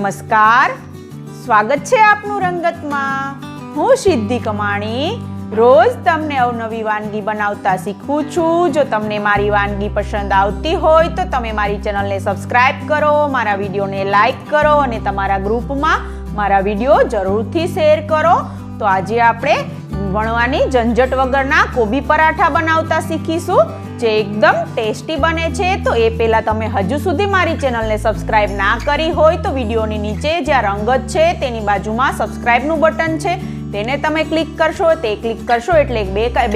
નમસ્કાર, સ્વાગત છે આપનું રંગતમાં। હું સિદ્ધિ કમાણી રોજ તમને અવનવી વાનગી બનાવતા શીખું છું। જો તમને મારી વાનગી પસંદ આવતી હોય તો તમે મારી ચેનલને સબસ્ક્રાઇબ કરો, મારા વિડીયોને લાઈક કરો અને તમારા ગ્રુપમાં મારા વિડીયો જરૂરથી શેર કરો। તો આજે આપણે વણવાની ઝંઝટ વગરના કોબી પરાઠા બનાવતા શીખીશું, જે એકદમ ટેસ્ટી બને છે। તો એ પહેલા તમે હજુ સુધી મારી ચેનલને સબસ્ક્રાઇબ ના કરી હોય તો વિડીયોની નીચે જ્યાં રંગત છે તેની બાજુમાં સબસ્ક્રાઇબનું બટન છે, તેને તમે ક્લિક કરશો। તે ક્લિક કરશો એટલે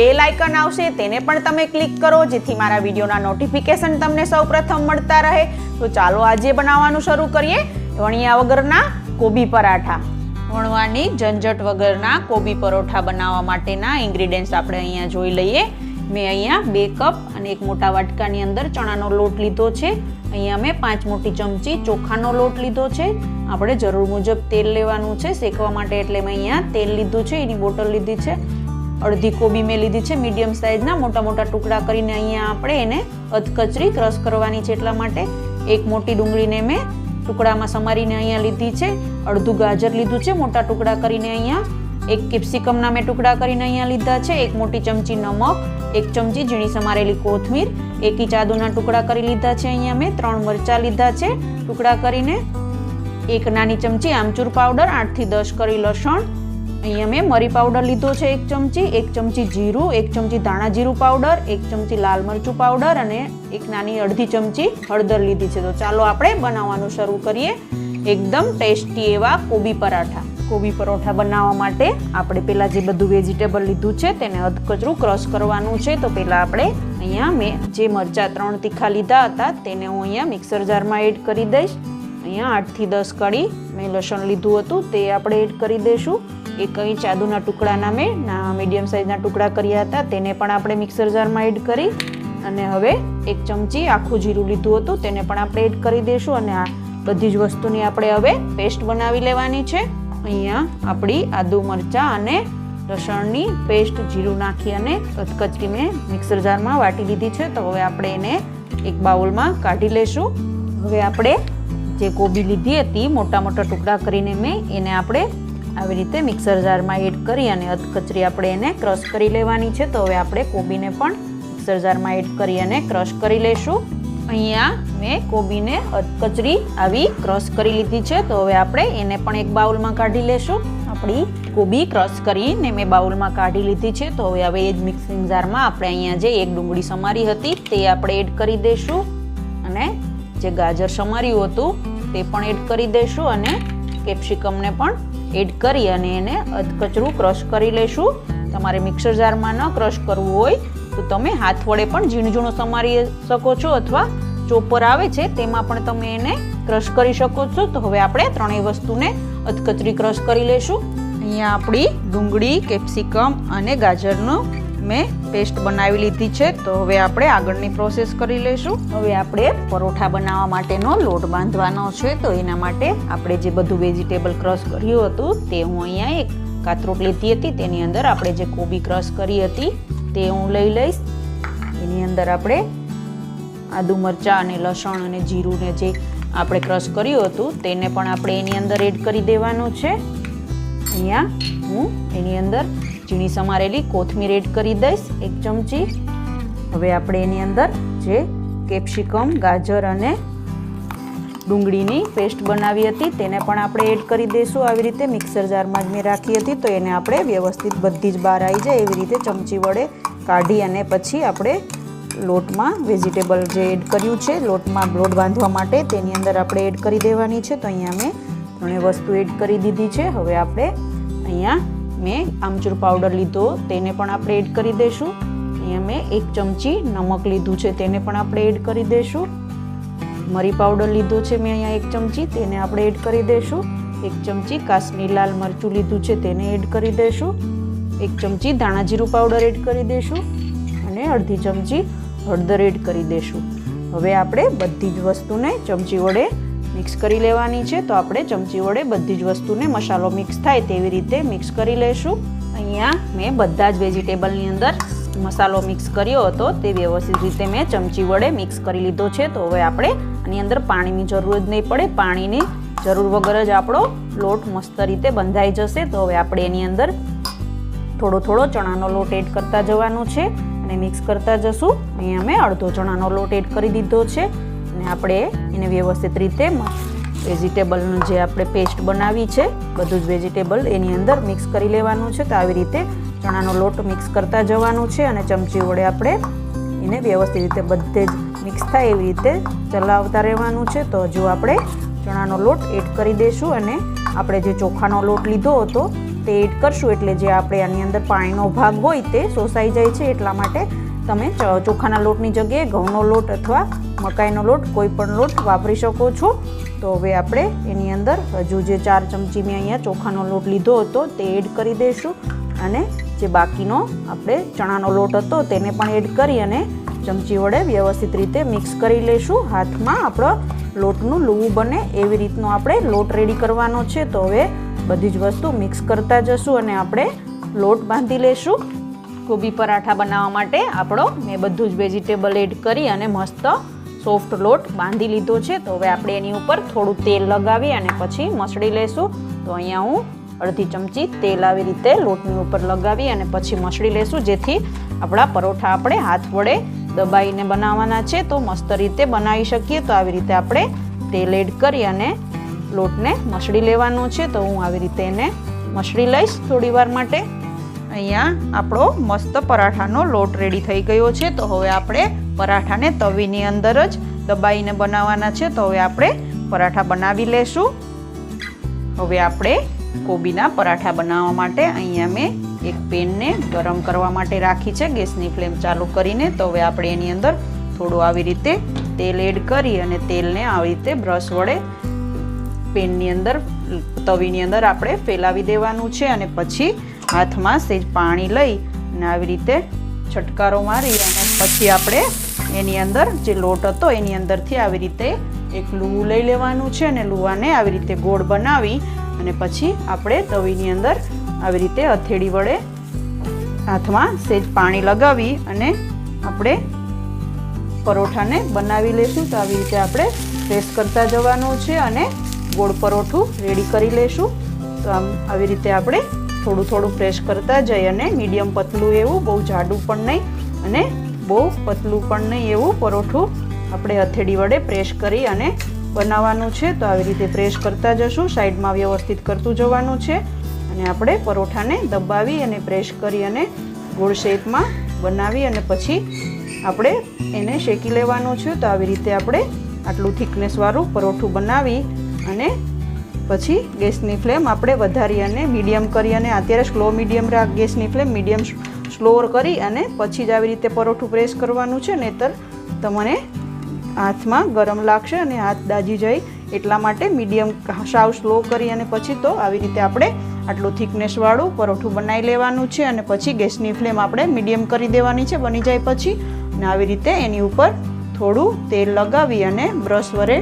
બેલ આઇકન આવશે, તેને પણ તમે ક્લિક કરો, જેથી મારા વિડીયોના નોટિફિકેશન તમને સૌપ્રથમ મળતા રહે। તો ચાલો આજે બનાવવાનું શરૂ કરીએ વણ્યા વગરના કોબી પરાઠા। વણવાની ઝંઝટ વગરના કોબી પરોઠા બનાવવા માટેના ઇન્ગ્રીડિયન્ટ્સ આપણે અહીંયા જોઈ લઈએ। મેં અહીંયા 2 કપ અને એક મોટા વાટકાની અંદર ચણાનો લોટ લીધો છે। અહીંયા મેં 5 મોટી ચમચી ચોખાનો લોટ લીધો છે। આપણે જરૂર મુજબ તેલ લેવાનું છે શેકવા માટે, એટલે મેં અહીંયા તેલ લીધું છે, એની બોટલ લીધી છે। અડધી કોબી મેં લીધી છે મીડિયમ સાઇઝના, મોટા મોટા ટુકડા કરીને અહીંયા આપણે એને અધકચરી ક્રશ કરવાની છે, એટલા માટે। એક મોટી ડુંગળીને મેં ટુકડામાં સમારીને અહીંયા લીધી છે। અડધું ગાજર લીધું છે મોટા ટુકડા કરીને અહીંયા। એક કેપ્સિકમના મેં ટુકડા કરીને અહીંયા લીધા છે। એક મોટી ચમચી નમક, 1 ચમચી ઝીણી સમારેલી કોથમીર, 1 ઇંચ આદુના ટુકડા કરી લીધા છે। અહીંયા મેં 3 મરચાં લીધા છે ટુકડા કરીને, 1 નાની ચમચી આમચૂર પાવડર, 8 થી 10 કળી લસણ, અહીંયા મેં મરી પાવડર લીધો છે 1 ચમચી, 1 ચમચી જીરું, 1 ચમચી ધાણા જીરું પાવડર, 1 ચમચી લાલ મરચું પાવડર અને 1 નાની અડધી ચમચી હળદર લીધી છે। તો ચાલો આપણે બનાવવાનું શરૂ કરીએ એકદમ ટેસ્ટી એવા કોબી પરાઠા। કોબી પરોઠા બનાવવા માટે આપણે પહેલાં જે બધું વેજીટેબલ લીધું છે તેને અધકચરું ક્રશ કરવાનું છે। તો પહેલાં આપણે અહીંયા મેં જે મરચાં 3 તીખા લીધા હતા તેને હું અહીંયા મિક્સર જારમાં એડ કરી દઈશ। અહીંયા 8 થી 10 કળી મેં લસણ લીધું હતું તે આપણે એડ કરી દઈશું। 1 ઇંચ આદુના ટુકડાના મેં મીડિયમ સાઇઝના ટુકડા કર્યા હતા, તેને પણ આપણે મિક્સર જારમાં એડ કરી, અને હવે 1 ચમચી આખું જીરું લીધું હતું તેને પણ આપણે એડ કરી દઈશું, અને આ બધી જ વસ્તુની આપણે હવે પેસ્ટ બનાવી લેવાની છે। અહીંયા આપણી આદુ મરચાં અને લસણની પેસ્ટ જીરું નાખી અને અધકચરી મેં મિક્સર જારમાં વાટી લીધી છે। તો હવે આપણે એને એક બાઉલમાં કાઢી લેશું। હવે આપણે જે કોબી લીધી હતી મોટા મોટા ટુકડા કરીને મેં એને આપણે આવી રીતે મિક્સર જારમાં એડ કરી અને અધકચરી આપણે એને ક્રશ કરી લેવાની છે। તો હવે આપણે કોબીને પણ મિક્સર જારમાં એડ કરી અને ક્રશ કરી લેશું। અહીંયા મેં કોબીને અધકચરી આવી ક્રશ કરી લીધી છે। તો હવે આપણે એને પણ એક બાઉલમાં કાઢી લેશું। આપણી કોબી ક્રશ કરીને મેં બાઉલમાં કાઢી લીધી છે। તો હવે એ જ મિક્સિંગ જારમાં આપણે અહીંયા જે એક ડુંગળી સમારી હતી તે આપણે એડ કરી દઈશું, અને જે ગાજર સમાર્યું હતું તે પણ એડ કરી દઈશું, અને કેપ્સિકમને પણ એડ કરી અને એને અધકચરું ક્રશ કરી લેશું। તમારે મિક્સર જારમાં ન ક્રશ કરવું હોય તો તમે હાથ વડે પણ ઝીણું ઝીણું સમારી શકો છો, અથવા ચોપર આવે છે તેમાં પણ તમે એને ક્રશ કરી શકો છો। તો હવે આપણે ત્રણેય વસ્તુને અધકચરી ક્રશ કરી લેશું। અહીંયા આપણી ડુંગળી, કેપ્સિકમ અને ગાજરનો મેં પેસ્ટ બનાવી લીધી છે। તો હવે આપણે આગળની પ્રોસેસ કરી લઈશું। હવે આપણે પરોઠા બનાવવા માટેનો લોટ બાંધવાનો છે। તો એના માટે આપણે જે બધું વેજીટેબલ ક્રશ કર્યું હતું તે હું અહીંયા એક કાતરોટ લીધી હતી, તેની અંદર આપણે જે કોબી ક્રશ કરી હતી તે હું લઈ લઈશ। એની અંદર આપણે આદુ મરચાં અને લસણ અને જીરુંને જે આપણે ક્રશ કર્યું હતું તેને પણ આપણે એની અંદર એડ કરી દેવાનું છે। અહીંયા હું એની અંદર ઝીણી સમારેલી કોથમીર એડ કરી દઈશ 1 ચમચી। હવે આપણે એની અંદર જે કેપ્સિકમ, ગાજર અને ડુંગળીની પેસ્ટ બનાવી હતી તેને પણ આપણે એડ કરી દઈશું। આવી રીતે મિક્સર જારમાં જ મેં રાખી હતી, તો એને આપણે વ્યવસ્થિત બધી જ બહાર આવી જાય એવી રીતે ચમચી વડે કાઢી અને પછી આપણે લોટમાં વેજીટેબલ જે એડ કર્યું છે લોટમાં લોટ બાંધવા માટે તેની અંદર આપણે એડ કરી દેવાની છે। તો અહીંયા મેં ત્રણેય વસ્તુ એડ કરી દીધી છે। હવે આપણે અહીંયા મેં આમચૂર પાવડર લીધો તેને પણ આપણે એડ કરી દઈશું। અહીંયા મેં 1 ચમચી નમક લીધું છે તેને પણ આપણે એડ કરી દઈશું। મરી પાવડર લીધું છે મેં અહીંયા 1 ચમચી, તેને આપણે એડ કરી દઈશું। 1 ચમચી કાશ્મીરી લાલ મરચું લીધું છે તેને એડ કરી દઈશું। 1 ચમચી ધાણા જીરું પાવડર એડ કરી દઈશું, અને અડધી ચમચી હળદર એડ કરી દઈશું। હવે આપણે બધી જ વસ્તુને ચમચી વડે મિક્સ કરી લેવાની છે। તો આપણે ચમચી વડે બધી જ વસ્તુને મસાલો મિક્સ થાય તેવી રીતે મિક્સ કરી લઈશું। અહીંયા મેં બધા જ વેજીટેબલની અંદર મસાલો મિક્સ કર્યો હતો તે વ્યવસ્થિત રીતે મેં ચમચી વડે મિક્સ કરી લીધો છે। તો હવે આપણે આની અંદર પાણીની જરૂર જ નહીં પડે, પાણીની જરૂર વગર જ આપણો લોટ મસ્ત રીતે બંધાઈ જશે. તો હવે આપણે એની અંદર થોડો થોડો ચણાનો લોટ એડ કરતા જવાનું છે અને મિક્સ કરતા જશું. અહીંયા મેં અડધો ચણાનો લોટ એડ કરી દીધો છે અને આપણે એને વ્યવસ્થિત રીતે વેજીટેબલનું જે આપણે પેસ્ટ બનાવી છે બધું જ વેજીટેબલ એની અંદર મિક્સ કરી લેવાનું છે. તો આવી રીતે ચણાનો લોટ મિક્સ કરતા જવાનું છે અને ચમચી વડે આપણે એને વ્યવસ્થિત રીતે બધે જ મિક્સ થાય એવી રીતે ચલાવતા રહેવાનું છે. તો હજુ આપણે ચણાનો લોટ એડ કરી દઈશું અને આપણે જે ચોખાનો લોટ લીધો હતો તે એડ કરશું, એટલે જે આપણે આની અંદર પાણીનો ભાગ હોય તે શોષાઈ જાય છે. એટલા માટે તમે ચોખાના લોટની જગ્યાએ ઘઉંનો લોટ અથવા મકાઈનો લોટ કોઈ પણ લોટ વાપરી શકો છો. તો હવે આપણે એની અંદર હજુ જે 4 ચમચી મેં અહીંયા ચોખાનો લોટ લીધો હતો તે એડ કરી દઈશું અને જે બાકીનો આપણે ચણાનો લોટ હતો તેને પણ એડ કરી અને ચમચી વડે વ્યવસ્થિત રીતે મિક્સ કરી લઈશું. હાથમાં આપણો લોટનું લૂવું બને એવી રીતનો આપણે લોટ રેડી કરવાનો છે. તો હવે બધી જ વસ્તુ મિક્સ કરતા જશું અને આપણે લોટ બાંધી લઈશું. કોબી પરાઠા બનાવવા માટે આપણો મેં બધું જ વેજીટેબલ એડ કરી અને મસ્ત સોફ્ટ લોટ બાંધી લીધો છે. તો હવે આપણે એની ઉપર થોડું તેલ લગાવી અને પછી મસળી લઈશું. તો અહીંયા હું અડધી ચમચી તેલ આવી રીતે લોટની ઉપર લગાવી અને પછી મસળી લઈશું, જેથી આપણા પરોઠા આપણે હાથ વડે દબાઈને બનાવવાના છે તો મસ્ત રીતે બનાવી શકીએ. તો આવી રીતે આપણે તેલ એડ કરી અને લોટને મસળી લેવાનો છે. તો હું આવી રીતે એને મસળી લઈશ થોડી વાર માટે. અહીંયા આપણો મસ્ત પરાઠાનો લોટ રેડી થઈ ગયો છે. તો હવે આપણે પરાઠાને તવીની અંદર જ દબાઈને બનાવવાના છે. તો હવે આપણે પરાઠા બનાવી લેશું. હવે આપણે કોબીના પરાઠા બનાવવા માટે અહીંયા મેં એક પેનને ગરમ કરવા માટે રાખી છે, ગેસની ફ્લેમ ચાલુ કરીને. તો હવે આપણે એની અંદર થોડું આવી રીતે તેલ એડ કરી અને તેલને આવી રીતે બ્રશ વડે પેનની અંદર તવીની અંદર આપણે ફેલાવી દેવાનું છે અને પછી હાથમાં સેજ પાણી લઈ અને આવી રીતે છટકારો મારી અને પછી આપણે એની અંદર જે લોટ હતો એની અંદરથી આવી રીતે એક લૂવું લઈ લેવાનું છે અને લૂવાને આવી રીતે ગોળ બનાવી અને પછી આપણે તવીની અંદર આવી રીતે હથેળી વડે હાથમાં સેજ પાણી લગાવી અને આપણે પરોઠાને બનાવી લઈશું. તો આવી રીતે આપણે પ્રેસ કરતા જવાનું છે અને ગોળ પરોઠું રેડી કરી લઈશું. તો આમ આવી રીતે આપણે થોડું થોડું પ્રેસ કરતા જઈ અને મીડિયમ પતલું એવું, બહુ જાડું પણ નહીં અને બહુ પતલું પણ નહીં એવું પરોઠું આપણે હથેળી વડે પ્રેસ કરી અને બનાવવાનું છે. તો આવી રીતે પ્રેસ કરતા જશું, સાઈડમાં વ્યવસ્થિત કરતું જવાનું છે અને આપણે પરોઠાને દબાવી અને પ્રેસ કરી અને ગોળ શેપમાં બનાવી અને પછી આપણે એને શેકી લેવાનું છે. તો આવી રીતે આપણે આટલું થિકનેસવાળું પરોઠું બનાવી અને પછી ગેસની ફ્લેમ આપણે વધારી અને મીડિયમ કરી અને અત્યારે સ્લો મીડિયમ રાખ, ગેસની ફ્લેમ મીડિયમ સ્લો કરી અને પછી જ આવી રીતે પરોઠું પ્રેસ કરવાનું છે, નહીંતર તમને હાથમાં ગરમ લાગશે અને હાથ દાજી જાય. એટલા માટે મીડિયમ સાવ સ્લો કરી અને પછી તો આવી રીતે આપણે આટલું થિકનેસવાળું પરોઠું બનાવી લેવાનું છે અને પછી ગેસની ફ્લેમ આપણે મીડિયમ કરી દેવાની છે બની જાય પછી. અને આવી રીતે એની ઉપર થોડું તેલ લગાવી અને બ્રશ વડે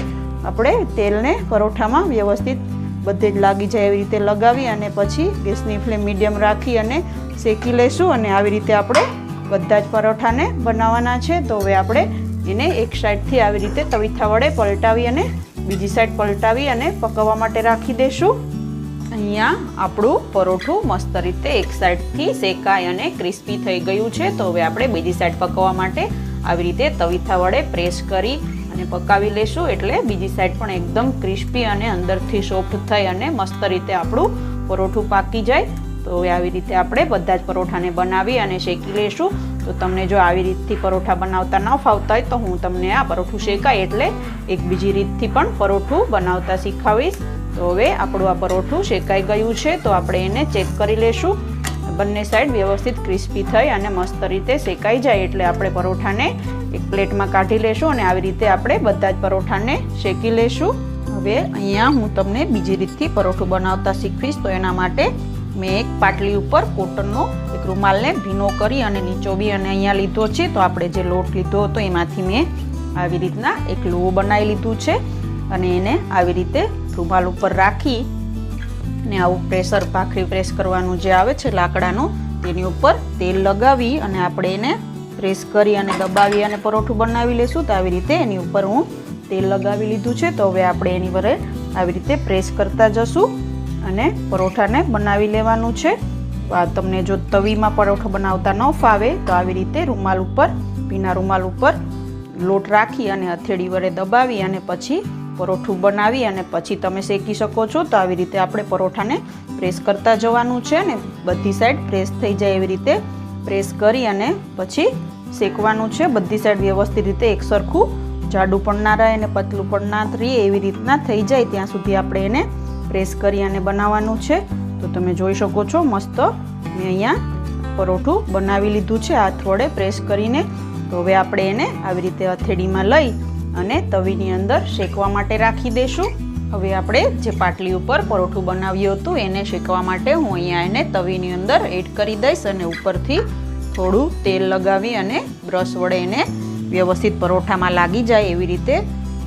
આપણે તેલને પરોઠામાં વ્યવસ્થિત બધે જ લાગી જાય એવી રીતે લગાવી અને પછી ગેસની ફ્લેમ મીડિયમ રાખી અને શેકી લઈશું. અને આવી રીતે આપણે બધા જ પરોઠાને બનાવવાના છે. તો હવે આપણે એને એક સાઈડથી આવી રીતે તવીથા વડે પલટાવી અને બીજી સાઈડ પલટાવી અને પકવવા માટે રાખી દઈશું. અહીંયા આપણું પરોઠું મસ્ત રીતે એક સાઈડથી શેકાય અને ક્રિસ્પી થઈ ગયું છે. તો હવે આપણે બીજી સાઈડ પકવવા માટે આવી રીતે તવીથા વડે પ્રેસ કરી અને પકાવી લેશું, એટલે બીજી સાઈડ પણ એકદમ ક્રિસ્પી અને અંદરથી સોફ્ટ થઈ અને મસ્ત રીતે આપણું પરોઠું પાકી જાય. તો હવે આવી રીતે આપણે બધા જ પરોઠાને બનાવી અને શેકી લઈશું. તો તમને જો આવી રીતથી પરોઠા બનાવતા ન ફાવતા હોય તો હું તમને આ પરોઠું શેકાય એટલે એક બીજી રીતથી પણ પરોઠું બનાવતા શીખવીશ. તો હવે આપણું આ પરોઠું શેકાઈ ગયું છે. તો આપણે એને ચેક કરી લઈશું. બંને સાઈડ વ્યવસ્થિત ક્રિસ્પી થઈ અને મસ્ત રીતે શેકાઈ જાય એટલે આપણે પરોઠાને એક પ્લેટમાં કાઢી લેશું અને આવી રીતે આપણે બધા જ પરોઠાને શેકી લેશું. હવે અહીંયા હું તમને બીજી રીતથી પરોઠું બનાવતા શીખવીશ. તો એના માટે મેં એક પાટલી ઉપર કોટનનો એક રૂમાલને ભીનો કરી અને નીચોવી અને અહીંયા લીધો છે. તો આપણે જે લોટ લીધો હતો એમાંથી મેં આવી રીતના એક લૂવો બનાવી લીધું છે અને એને આવી રીતે રૂમાલ ઉપર રાખી અને આવું પ્રેશર ભાખરી પ્રેસ કરવાનું જે આવે છે લાકડાનું, તેની ઉપર તેલ લગાવી અને આપણે એને પ્રેસ કરી અને દબાવી અને પરોઠું બનાવી લેશું. તો આવી રીતે એની ઉપર હું તેલ લગાવી લીધું છે. તો હવે આપણે એની વડે આવી રીતે પ્રેસ કરતા જશું અને પરોઠાને બનાવી લેવાનું છે. તમને જો તવીમાં પરોઠો બનાવતા ન ફાવે તો આવી રીતે રૂમાલ ઉપર, ભીના રૂમાલ ઉપર લોટ રાખી અને હથેળી વડે દબાવી અને પછી પરોઠું બનાવી અને પછી તમે શેકી શકો છો. તો આવી રીતે આપણે પરોઠાને પ્રેસ કરતા જવાનું છે ને બધી સાઈડ પ્રેસ થઈ જાય એવી રીતે પ્રેસ કરી અને પછી શેકવાનું છે. બધી સાઈડ વ્યવસ્થિત રીતે એકસરખું, જાડું પણ ના રહે અને પતલું પણ ના રહે એવી રીતના થઈ જાય ત્યાં સુધી આપણે એને પ્રેસ કરી અને બનાવવાનું છે. તો તમે જોઈ શકો છો મસ્ત મેં અહીંયા પરોઠું બનાવી લીધું છે હાથ વડે પ્રેસ કરીને. તો હવે આપણે એને આવી રીતે હથેળીમાં લઈ અને તવીની અંદર શેકવા માટે રાખી દઈશું. હવે આપણે જે પાટલી ઉપર પરોઠું બનાવ્યું હતું એને શેકવા માટે હું અહીંયા એને તવીની અંદર એડ કરી દઈશ અને ઉપરથી થોડું તેલ લગાવી અને બ્રશ વડે એને વ્યવસ્થિત પરોઠામાં લાગી જાય એવી રીતે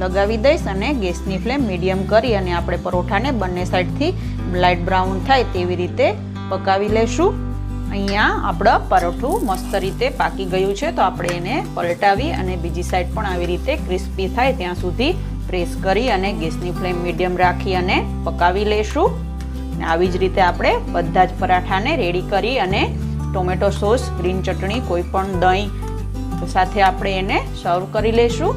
લગાવી દઈશ અને ગેસની ફ્લેમ મીડિયમ કરી અને આપણે પરોઠાને બંને સાઈડથી લાઇટ બ્રાઉન થાય તેવી રીતે પકાવી લઈશું. અહીંયા આપણું પરોઠું મસ્ત રીતે પાકી ગયું છે. તો આપણે એને પલટાવી અને બીજી સાઈડ પણ આવી રીતે ક્રિસ્પી થાય ત્યાં સુધી પ્રેસ કરી અને ગેસની ફ્લેમ મીડિયમ રાખી અને પકાવી લઈશું. આવી જ રીતે આપણે બધા જ પરાઠાને રેડી કરી અને ટોમેટો સોસ, ગ્રીન ચટણી, કોઈ પણ દહીં સાથે આપણે એને સર્વ કરી લઈશું.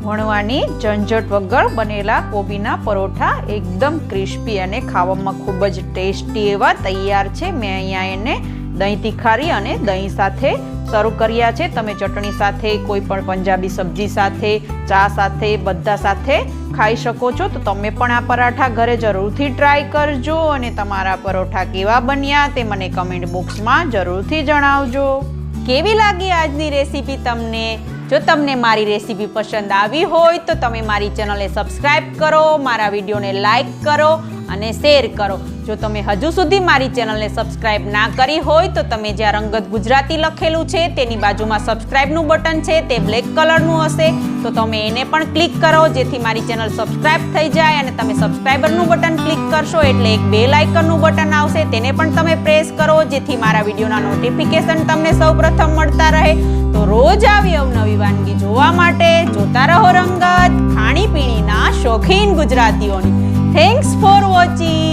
વણવાની ઝંઝટ વગર બનેલા કોબીના પરોઠા એકદમ ક્રિસ્પી અને ખાવામાં ખૂબ જ ટેસ્ટી એવા તૈયાર છે. મેં અહીંયા એને દહીં તીખારી અને દહીં સાથે સર્વ કર્યા છે. તમે ચટણી સાથે, કોઈ પણ પંજાબી સબ્જી સાથે, ચા સાથે, બધા સાથે ખાઈ શકો છો. તો તમે પણ આ પરાઠા ઘરે જરૂરથી ટ્રાય કરજો અને તમારા પરોઠા કેવા બન્યા તે મને કમેન્ટ બોક્સમાં જરૂરથી જણાવજો. કેવી લાગી આજની રેસીપી તમને? જો તમને મારી રેસીપી પસંદ આવી હોય તો તમે મારી ચેનલને સબસ્ક્રાઇબ કરો, મારા વિડીયોને લાઈક કરો અને શેર કરો. જો તમે હજુ સુધી મારી ચેનલને સબસ્ક્રાઇબ ના કરી હોય તો તમે જ્યાં રંગત ગુજરાતી લખેલું છે તેની બાજુમાં સબસ્ક્રાઇબનું બટન છે તે બ્લેક કલરનું હશે તો તમે એને પણ ક્લિક કરો જેથી મારી ચેનલ સબસ્ક્રાઇબ થઈ જાય. અને તમે સબસ્ક્રાઇબરનું બટન ક્લિક કરશો એટલે એક બેલ આઇકનનું બટન આવશે તેને પણ તમે પ્રેસ કરો જેથી મારા વિડીયોના નોટિફિકેશન તમને સૌપ્રથમ મળતા રહે. તો રોજ આવી અવનવી વાનગી જોવા માટે જોતા રહો રંગત, ખાણીપીણીના શોખીન ગુજરાતીઓની. Thanks for watching.